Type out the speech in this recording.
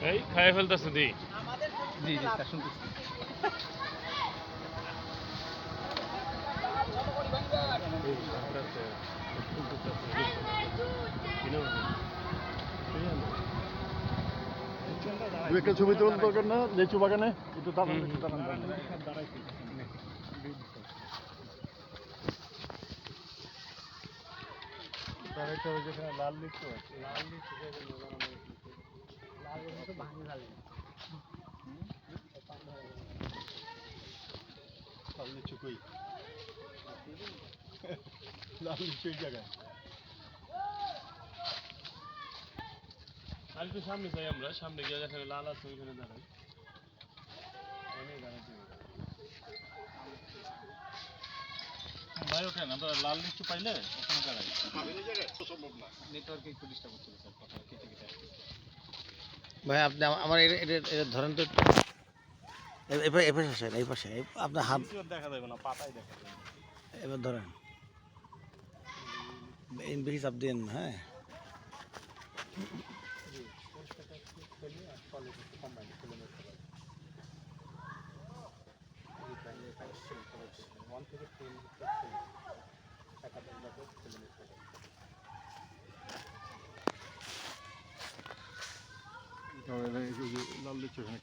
এই খাইয়ে ফেলতেছে দি জি জি স্যার শুনতেছি। দু একটা ছবি তোলার দরকার না লিচু বাগানে একটু দাঁড়ান একটু দাঁড়ান দাঁড়াইতে হবে যেখানে লাল লিচু আছে লাল লিচু লাল লিচু কই লাল লিচু এই জায়গায় আর একটু সামনে যাই আমরা সামনে গিয়ে দেখা লাল আছে ওইখানে দাঁড়াই ভাই ওঠেন আমরা লাল লিচু পাইলে ওখানে দাঁড়াই সম্ভব না নেটওয়ার্কে একটু ডিস্টার্ব হচ্ছিল স্যার, কথা কেটে কেটে আসছে। ভাই আপনি আমার এটা ধরেন তো এবার এপাশে আসেন এই পাশে আপনার হাত দেখা যাবে না পাতাই দেখা যাবে এবার ধরেন বেশি চাপ দিন না হ্যাঁ লাল লিচু এখানে